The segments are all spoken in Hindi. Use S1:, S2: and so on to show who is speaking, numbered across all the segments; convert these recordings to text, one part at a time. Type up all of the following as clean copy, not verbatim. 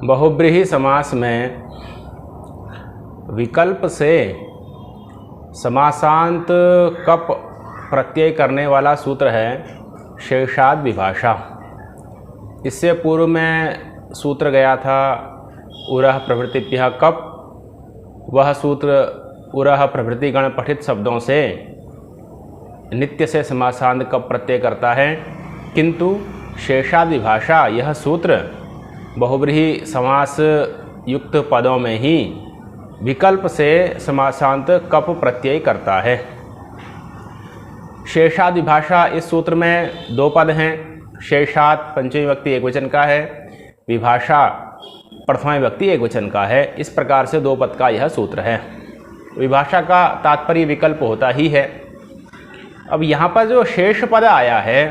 S1: बहुब्रीहि समास में विकल्प से समासांत कप प्रत्यय करने वाला सूत्र है शेषाद विभाषा। इससे पूर्व में सूत्र गया था उरः प्रभृतिभ्यः कप। वह सूत्र उरः प्रभृति गण पठित शब्दों से नित्य से समासांत कप प्रत्यय करता है, किंतु शेषाद विभाषा यह सूत्र बहुब्रीहि समास युक्त पदों में ही विकल्प से समासांत कप प्रत्यय करता है। शेषाद विभाषा इस सूत्र में दो पद हैं। शेषाद पंचमी विभक्ति एकवचन का है, विभाषा प्रथमा विभक्ति एकवचन का है। इस प्रकार से दो पद का यह सूत्र है। विभाषा का तात्पर्य विकल्प होता ही है। अब यहाँ पर जो शेष पद आया है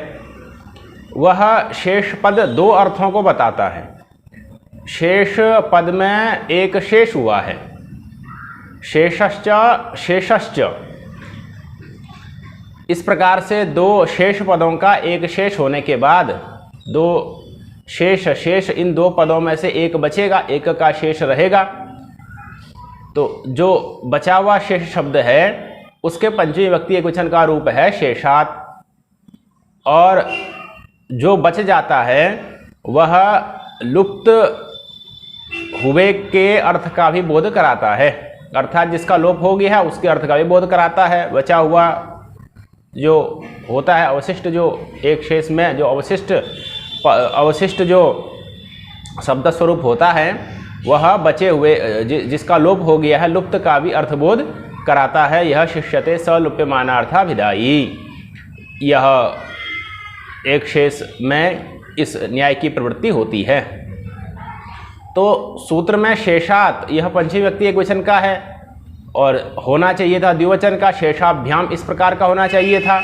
S1: वह शेष पद दो अर्थों को बताता है। शेष पद में एक शेष हुआ है, शेषश्च शेषश्च। इस प्रकार से दो शेष पदों का एक शेष होने के बाद दो शेष शेष इन दो पदों में से एक बचेगा, एक का शेष रहेगा। तो जो बचा हुआ शेष शब्द है उसके पंचमी विभक्ति एकवचन का रूप है शेषात्, और जो बच जाता है वह लुप्त हुए के अर्थ का भी बोध कराता है, अर्थात जिसका लोप हो गया है उसके अर्थ का भी बोध कराता है। बचा हुआ जो होता है अवशिष्ट, जो एक शेष में जो अवशिष्ट जो शब्द स्वरूप होता है वह बचे हुए जिसका लोप हो गया है लुप्त का भी अर्थबोध कराता है। यह शिष्यते सलुप्यमानार्थाभिधायी। यह एक शेष में इस न्याय की प्रवृत्ति होती है। तो सूत्र में शेषात् यह पंचमी विभक्ति एकवचन का है और होना चाहिए था द्विवचन का, शेषाभ्याम इस प्रकार का होना चाहिए था।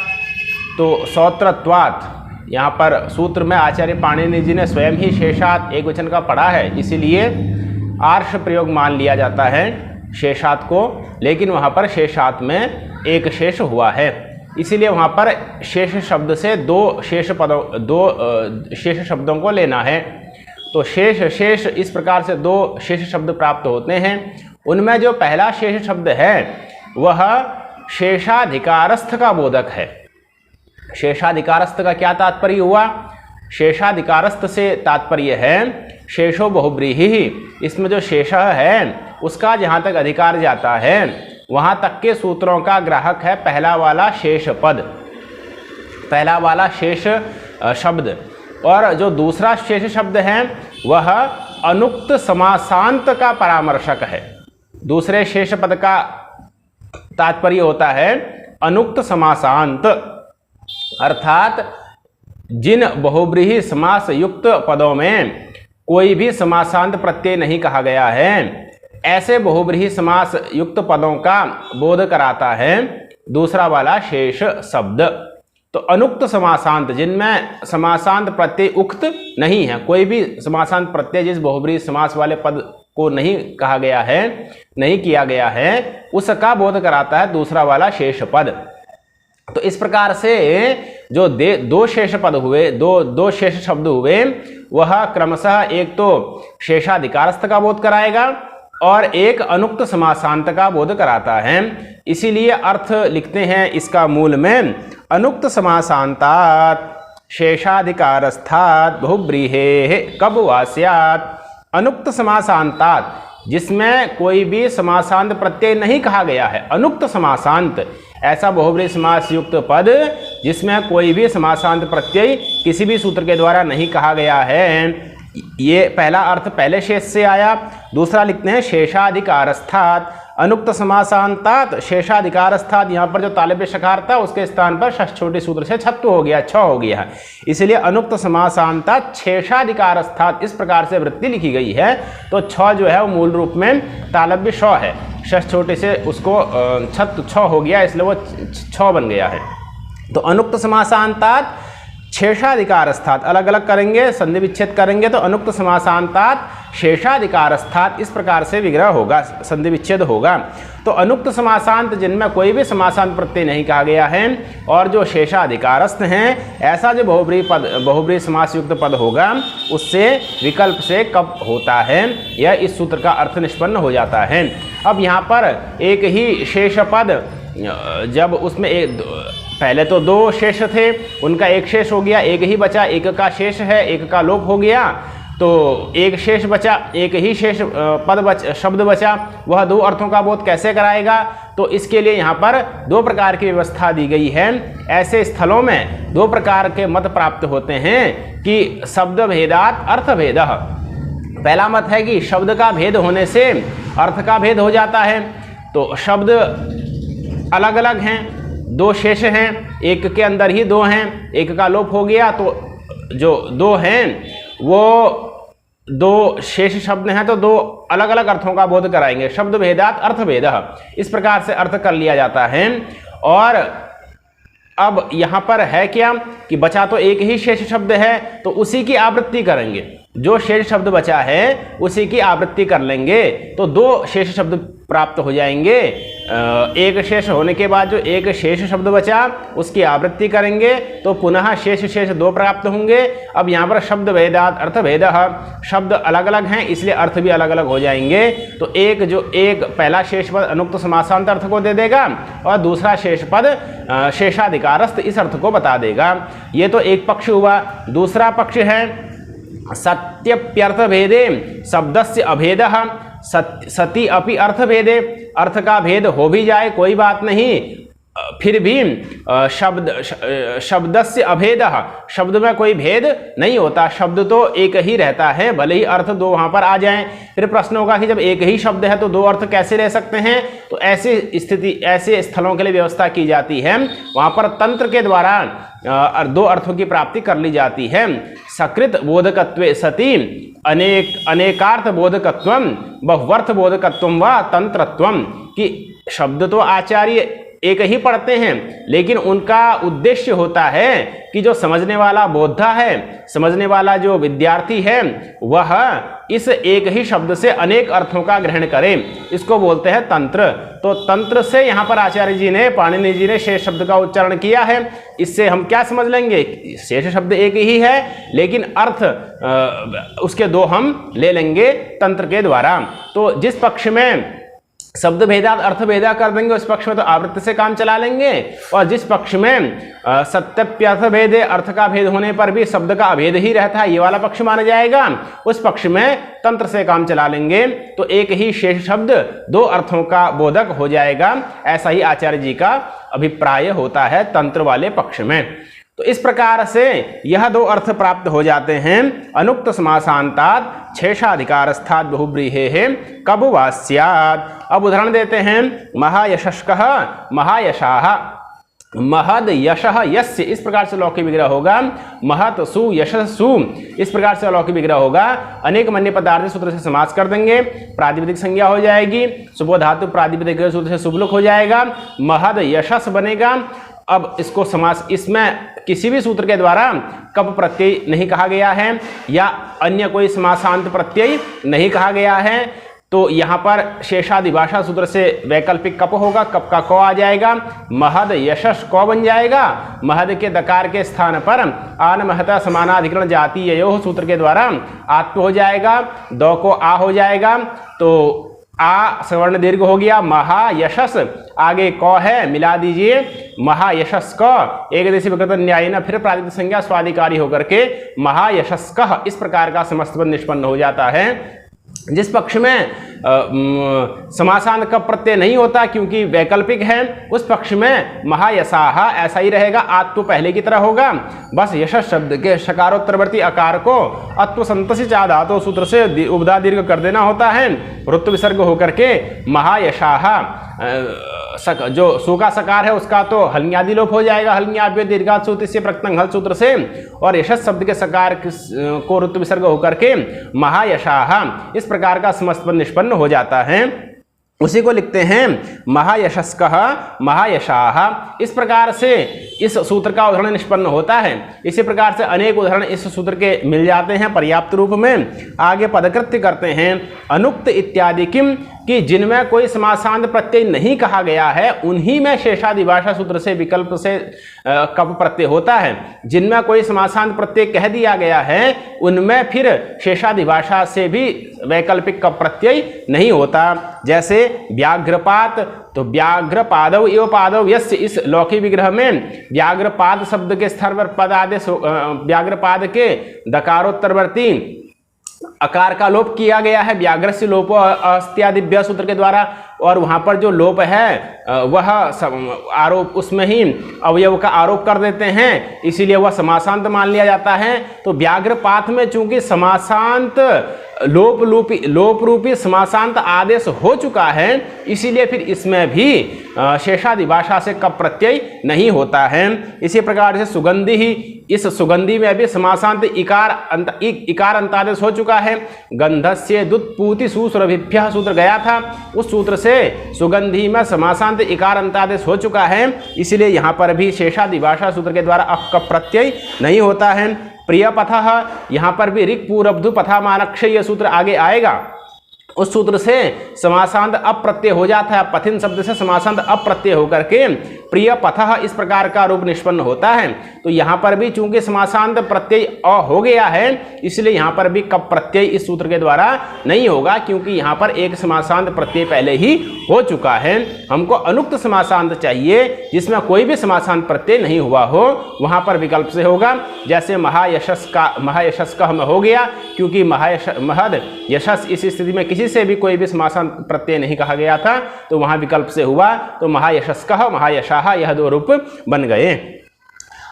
S1: तो सौत्रत्वात् यहाँ पर सूत्र में आचार्य पाणिनि जी ने स्वयं ही शेषात् एकवचन का पढ़ा है, इसीलिए आर्ष प्रयोग मान लिया जाता है शेषात् को, लेकिन वहाँ पर शेषात् में एक शेष हुआ है, इसीलिए वहाँ पर शेष शब्द से दो शेष शब्दों को लेना है। तो शेष शेष इस प्रकार से दो शेष शब्द प्राप्त होते हैं। उनमें जो पहला शेष शब्द है वह शेषाधिकारस्थ का बोधक है। शेषाधिकारस्थ का क्या तात्पर्य हुआ? शेषाधिकारस्थ से तात्पर्य है शेषो बहुब्रीहि। इसमें जो शेष है उसका जहाँ तक अधिकार जाता है वहाँ तक के सूत्रों का ग्राहक है पहला वाला शेष पद, पहला वाला शेष शब्द। और जो दूसरा शेष शब्द है वह अनुक्त समासांत का परामर्शक है। दूसरे शेष पद का तात्पर्य होता है अनुक्त समासांत, अर्थात जिन बहुब्रीहि समास युक्त पदों में कोई भी समासांत प्रत्यय नहीं कहा गया है, ऐसे बहुब्रीहि समास युक्त पदों का बोध कराता है दूसरा वाला शेष शब्द। तो अनुक्त समासांत, जिनमें समासांत प्रत्यय उक्त नहीं है, कोई भी समासांत प्रत्यय जिस बहुब्रीहि समास वाले पद को नहीं कहा गया है, नहीं किया गया है, उसका बोध कराता है दूसरा वाला शेष पद। तो इस प्रकार से जो दो शेष पद हुए, दो शेष शब्द हुए, वह क्रमशः एक तो शेषाधिकारस्थ का बोध कराएगा और एक अनुक्त समासांत का बोध कराता है। इसीलिए अर्थ लिखते हैं इसका मूल में अनुक्त समासांतात् शेषाधिकारस्थात् बहुब्रीहेः कब वा स्यात्। अनुक्त समासांतात्, जिसमें कोई भी समासांत प्रत्यय नहीं कहा गया है, अनुक्त समासांत, ऐसा बहुब्रीहि समास युक्त पद जिसमें कोई भी समासांत प्रत्यय किसी भी सूत्र के द्वारा नहीं कहा गया है। ये पहला अर्थ पहले शेष से आया। दूसरा लिखते हैं शेषाधिकारस्थात् अनुक्त समासांतात् शेषाधिकारस्थात्। यहाँ पर जो तालव्य शकार था उसके स्थान पर षष्ठ छोटे सूत्र से छत्व हो गया, छ हो गया है, इसलिए अनुक्त समासांतात् शेषाधिकारस्थात् इस प्रकार से वृत्ति लिखी गई है। तो छ जो है वो मूल रूप में तालव्य श है, षष्ठ छोटे से उसको छत्व छ हो गया, इसलिए वो छ बन गया है। तो अनुक्त समासांतात् शेषाधिकारस्थात्, अलग अलग करेंगे, संधि विच्छेद करेंगे तो अनुक्त समासांतात् शेषाधिकारस्थात्, इस प्रकार से विग्रह होगा, संधि विच्छेद होगा। तो अनुक्त समासांत जिनमें कोई भी समासांत प्रत्यय नहीं कहा गया है और जो शेषाधिकारस्थ हैं, ऐसा जो बहुब्रीहि समास युक्त पद होगा उससे विकल्प से कब होता है, यह इस सूत्र का अर्थ निष्पन्न हो जाता है। अब यहाँ पर एक ही शेष पद, जब उसमें पहले तो दो शेष थे, उनका एक शेष हो गया, एक ही बचा, एक का शेष है, एक का लोप हो गया, तो एक शेष बचा, एक ही शेष शब्द बचा, वह दो अर्थों का बोध कैसे कराएगा? तो इसके लिए यहाँ पर दो प्रकार की व्यवस्था दी गई है। ऐसे स्थलों में दो प्रकार के मत प्राप्त होते हैं कि शब्द भेदात अर्थ भेदः। पहला मत है कि शब्द का भेद होने से अर्थ का भेद हो जाता है। तो शब्द अलग अलग हैं, दो शेष हैं, एक के अंदर ही दो हैं, एक का लोप हो गया, तो जो दो हैं वो दो शेष शब्द हैं, तो दो अलग अलग अर्थों का बोध कराएंगे। शब्द भेदात अर्थ भेदः, इस प्रकार से अर्थ कर लिया जाता है। और अब यहाँ पर है क्या कि बचा तो एक ही शेष शब्द है, तो उसी की आवृत्ति करेंगे। जो शेष शब्द बचा है उसी की आवृत्ति कर लेंगे, तो दो शेष शब्द प्राप्त हो जाएंगे। एक शेष होने के बाद जो एक शेष शब्द बचा उसकी आवृत्ति करेंगे तो पुनः शेष दो प्राप्त होंगे। अब यहाँ पर शब्द भेदात अर्थ भेदः, शब्द अलग अलग हैं इसलिए अर्थ भी अलग अलग हो जाएंगे। तो एक पहला शेष पद अनुक्त समासांत अर्थ को दे देगा और दूसरा शेष पद शेषाधिकारस्थ इस अर्थ को बता देगा। ये तो एक पक्ष हुआ। दूसरा पक्ष है सत्यप्यर्थ भेदे शब्दस्य अभेदः, सति अपि अर्थ भेदे, अर्थ का भेद हो भी जाए कोई बात नहीं, फिर भी शब्दस्य अभेदः, शब्द में कोई भेद नहीं होता, शब्द तो एक ही रहता है, भले ही अर्थ दो वहां पर आ जाएं। फिर प्रश्न होगा कि जब एक ही शब्द है तो दो अर्थ कैसे ले सकते हैं? तो ऐसी स्थिति, ऐसे स्थलों के लिए व्यवस्था की जाती है, वहां पर तंत्र के द्वारा दो अर्थों की प्राप्ति कर ली जाती है। सकृत बोधकत्वे सति अनेकार्थ बोधकत्वम बहुवर्थ बोधकत्वम व तंत्रत्वम, कि शब्द तो आचार्य एक ही पढ़ते हैं लेकिन उनका उद्देश्य होता है कि जो समझने वाला बोद्धा है, समझने वाला जो विद्यार्थी है, वह इस एक ही शब्द से अनेक अर्थों का ग्रहण करे, इसको बोलते हैं तंत्र। तो तंत्र से यहाँ पर आचार्य जी ने, पाणिनि जी ने शेष शब्द का उच्चारण किया है। इससे हम क्या समझ लेंगे? शेष शब्द एक ही है लेकिन अर्थ उसके दो हम ले लेंगे तंत्र के द्वारा। तो जिस पक्ष में शब्द भेदात अर्थ भेदा कर देंगे उस पक्ष में तो आवृत्ति से काम चला लेंगे, और जिस पक्ष में सत्यप्यर्थ भेदे, अर्थ का भेद होने पर भी शब्द का अभेद ही रहता है, ये वाला पक्ष माना जाएगा, उस पक्ष में तंत्र से काम चला लेंगे। तो एक ही शेष शब्द दो अर्थों का बोधक हो जाएगा, ऐसा ही आचार्य जी का अभिप्राय होता है तंत्र वाले पक्ष में। तो इस प्रकार से यह दो अर्थ प्राप्त हो जाते हैं। अनुक्त समासांतात् शेषाधिकारस्थात् बहुव्रीहेः कब वा स्यात्। अब उदाहरण देते हैं। महायशस्कः महायशाः, महद यशः यस्य, इस प्रकार से लौकिक विग्रह होगा। महत सु यशस्सु, इस प्रकार से लौकिक विग्रह होगा। अनेक मन्य पदार्थ सूत्र से समास कर देंगे, प्रातिपदिक संज्ञा हो जाएगी, सुबह धातु प्रातिपदिक सूत्र से सुबलुक हो जाएगा, महद यशस बनेगा। अब इसको समास, इसमें किसी भी सूत्र के द्वारा कप प्रत्यय नहीं कहा गया है या अन्य कोई समासांत प्रत्यय नहीं कहा गया है, तो यहाँ पर शेषादिभाषा सूत्र से वैकल्पिक कप होगा, कप का क आ जाएगा, महद यशस क बन जाएगा। महद के दकार के स्थान पर आन महता समानाधिकरण जातीययोः सूत्र के द्वारा आत्म हो जाएगा, दो को आ हो जाएगा, तो आ सवर्ण दीर्घ हो गया, महायशस, आगे क है, मिला दीजिए, महायशस क, एक देशी विकृत न्याय न, फिर प्रातिपदिक संज्ञा स्वाधिकारी होकर के महायशस कः, इस प्रकार का समस्त पद निष्पन्न हो जाता है। जिस पक्ष में समासांत कप प्रत्यय नहीं होता क्योंकि वैकल्पिक है, उस पक्ष में महायशाह ऐसा ही रहेगा, आत्व तो पहले की तरह होगा, बस यशस शब्द के शकारोत्तरवर्ती आकार को अत्व संतसी चा धातु सूत्र से उपधा दीर्घ कर देना होता है, वृत्त विसर्ग होकर के महायशाह। जो सु का सकार है उसका तो हल्न्यादि लोप हो जाएगा, हल्न्याभ्य दीर्घात सूत्र से प्रत्यंग हल सूत्र से, और यशस शब्द के सकार को ऋतु विसर्ग होकर के महायशाह, इस प्रकार का समस्त पद निष्पन्न हो जाता है। उसी को लिखते हैं महायशस्कः महायशाः। इस प्रकार से इस सूत्र का उदाहरण निष्पन्न होता है। इसी प्रकार से अनेक उदाहरण इस सूत्र के मिल जाते हैं पर्याप्त रूप में। आगे पदकृत्य करते हैं अनुक्त इत्यादि किम, कि जिनमें कोई समासांत प्रत्यय नहीं कहा गया है उन्हीं में शेषादिभाषा सूत्र से विकल्प से कप प्रत्यय होता है। जिनमें कोई समासांत प्रत्यय कह दिया गया है उनमें फिर शेषादिभाषा से भी वैकल्पिक कप प्रत्यय नहीं होता। जैसे व्याघ्रपात, तो व्याघ्रपादव एवं पादव यस्य, इस लौकिक विग्रह में व्याघ्रपाद शब्द के स्थान पर पद आदेश, व्याघ्रपाद के दकारोत्तरवर्ती अकार का लोप किया गया है व्याघ्रस्य लोपो अस्त्यादिभ्य सूत्र के द्वारा, और वहां पर जो लोप है वह आरोप, उसमें ही अवयव का आरोप कर देते हैं, इसीलिए वह समासांत मान लिया जाता है। तो व्याघ्रपात में चूंकि समासांत लोप रूपी समासांत आदेश हो चुका है, इसीलिए फिर इसमें भी शेषादिभाषा से कप प्रत्यय नहीं होता है। इसी प्रकार से सुगंधि ही, इस सुगंधि में भी समासांत इकार अंतादेश हो चुका है। गंधस्य दुत्पूति सुसुरभिभ्यः सूत्र गया था, उस सूत्र से सुगंधि में समासांत इकार अंतादेश हो चुका है, इसलिए यहाँ पर भी शेषादिभाषा सूत्र के द्वारा अप कप प्रत्यय नहीं होता है। प्रिय पथः, यहाँ पर भी ऋक् पूरब्धु पथामानक्षय सूत्र आगे आएगा, उस सूत्र से समासांत अप्रत्यय हो जाता है। पथिन शब्द से समासांत अप्रत्यय होकर के प्रिय पथः इस प्रकार का रूप निष्पन्न होता है। तो यहाँ पर भी चूंकि समासांत प्रत्यय अ हो गया है, इसलिए यहाँ पर भी कप प्रत्यय इस सूत्र के द्वारा नहीं होगा, क्योंकि यहाँ पर एक समासांत प्रत्यय पहले ही हो चुका है। हमको अनुक्त समासांत चाहिए जिसमें कोई भी समासांत प्रत्यय नहीं हुआ हो, वहां पर विकल्प से होगा। जैसे महायशस्कः में हो गया, क्योंकि महद यशस इस स्थिति में किसी से भी कोई भी समासांत प्रत्यय नहीं कहा गया था, तो वहां विकल्प से हुआ, तो महायशस्कः महायशाः यह दो रूप बन गए।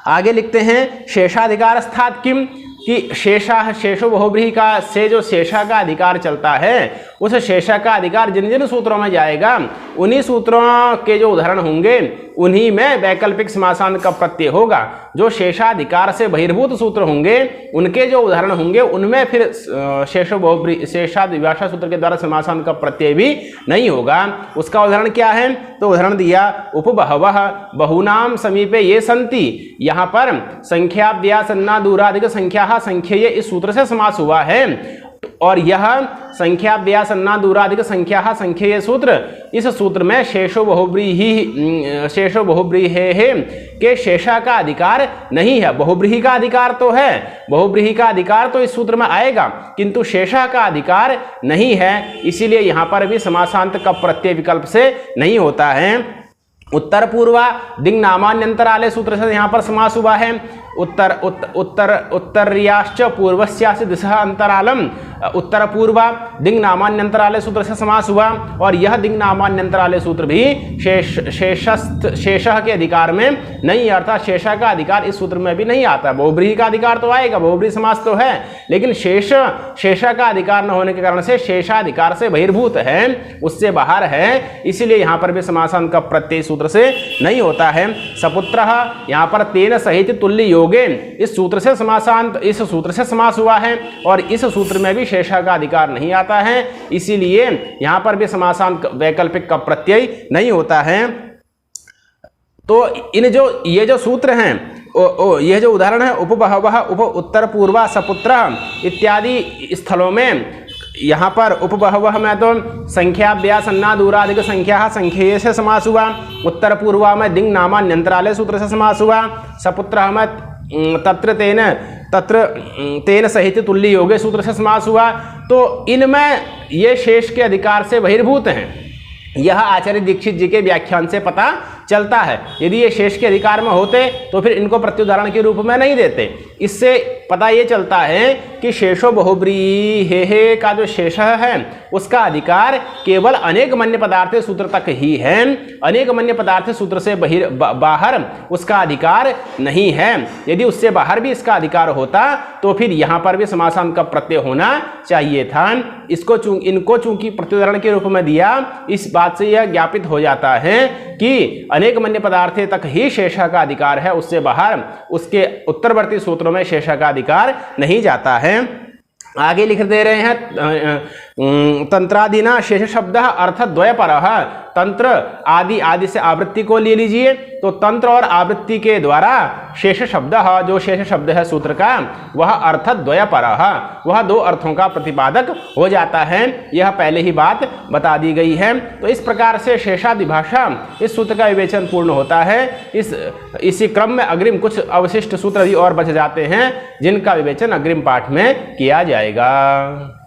S1: आगे लिखते हैं शेषाधिकारस्थात् किम, कि शेषो बहुव्रीहि का से जो शेषा का अधिकार चलता है, उस शेषा का अधिकार जिन जिन सूत्रों में जाएगा उन्हीं सूत्रों के जो उदाहरण होंगे उन्हीं में वैकल्पिक समासांत का प्रत्यय होगा। जो शेषाधिकार से बहिर्भूत सूत्र होंगे उनके जो उदाहरण होंगे उनमें फिर शेषादिभाषा सूत्र के द्वारा समासांत का प्रत्यय भी नहीं होगा। उसका उदाहरण क्या है, तो उदाहरण दिया उपबहवः बहुनाम समीपे ये संति, यहाँ पर संख्याव्यासन्ना दूराधिक संख्या संख्येय इस सूत्र से समास हुआ है, और यह संख्या व्यासन्ना दूराधिक संख्या संख्येय सूत्र, इस सूत्र में शेषो बहुव्रीहेः के शेषा का अधिकार नहीं है। बहुव्रीहि का अधिकार तो है, बहुव्रीहि का अधिकार तो इस सूत्र में आएगा, किंतु शेषा का अधिकार नहीं है, इसीलिए यहाँ पर भी समासांत का प्रत्यय विकल्प से नहीं होता है। उत्तर पूर्वा दिंग नामान्यंतराले सूत्र से यहाँ पर समास हुआ है। उत्तर्याश्च पूर्वस्यास्य दिशा अंतरालम, उत्तर पूर्वा दिंग नामान्यंतराले सूत्र से समास हुआ, और यह दिंग नामान्यंतराले सूत्र भी शेषः के अधिकार में नहीं, अर्थात शेषा का अधिकार इस सूत्र में भी नहीं आता। बहुव्रीहि का अधिकार तो आएगा, बहुव्रीहि समास तो है, लेकिन शेषा का अधिकार न होने के कारण से शेषाधिकार से बहिर्भूत है, उससे बाहर है, इसीलिए यहाँ पर भी समासांत का प्रत्यय सूत्र से नहीं होता है। सपुत्रः, यहाँ पर तेन सहित तुल्य योगे इस सूत्र से समास हुआ है, और इस सूत्र में भी शेषा का अधिकार नहीं आता है, इसीलिए यहां पर भी समासांत वैकल्पिक का प्रत्यय नहीं होता है। तो ये जो सूत्र हैं, यह जो उदाहरण है उपबहवः उत्तर पूर्वा सपुत्र इत्यादि स्थलों में, यहाँ पर उपबहवः में तो संख्या व्यासन्ना दूराधिक संख्या संख्येय से समास हुआ, उत्तर पूर्वा में दिंग नामान्यंतराले सूत्र से समास हुआ, सपुत्र में तत्र तेन सहित तुल्य योगे सूत्र से समास हुआ। तो इनमें ये शेष के अधिकार से बहिर्भूत हैं, यह आचार्य दीक्षित जी के व्याख्यान से पता चलता है। यदि ये शेष के अधिकार में होते तो फिर इनको प्रत्युदाहरण के रूप में नहीं देते। इससे पता ये चलता है कि शेषो बहुव्रीहेः का जो शेष है उसका अधिकार केवल अनेक मन्य पदार्थ सूत्र तक ही है, अनेक मन्य पदार्थ सूत्र से बाहर उसका अधिकार नहीं है। यदि उससे बाहर भी इसका अधिकार होता तो फिर यहाँ पर भी समासांत का प्रत्यय होना चाहिए था। इनको चूंकि प्रत्युदाहरण के रूप में दिया, इस बात से यह ज्ञापित हो जाता है कि अनेक मन्य पदार्थ तक ही शेषा का अधिकार है, उससे बाहर उसके उत्तरवर्ती सूत्रों में शेषा का अधिकार नहीं जाता है। आगे लिख दे रहे हैं तंत्रादिना शेष शब्द अर्थद्वयपरः, तंत्र आदि, आदि से आवृत्ति को ले लीजिए, तो तंत्र और आवृत्ति के द्वारा शेष शब्द, जो शेष शब्द है सूत्र का, वह अर्थद्वयपरः, वह दो अर्थों का प्रतिपादक हो जाता है। यह पहले ही बात बता दी गई है। तो इस प्रकार से शेषादिभाषा इस सूत्र का विवेचन पूर्ण होता है। इसी क्रम में अग्रिम कुछ अवशिष्ट सूत्र भी और बच जाते हैं, जिनका विवेचन अग्रिम पाठ में किया जाएगा।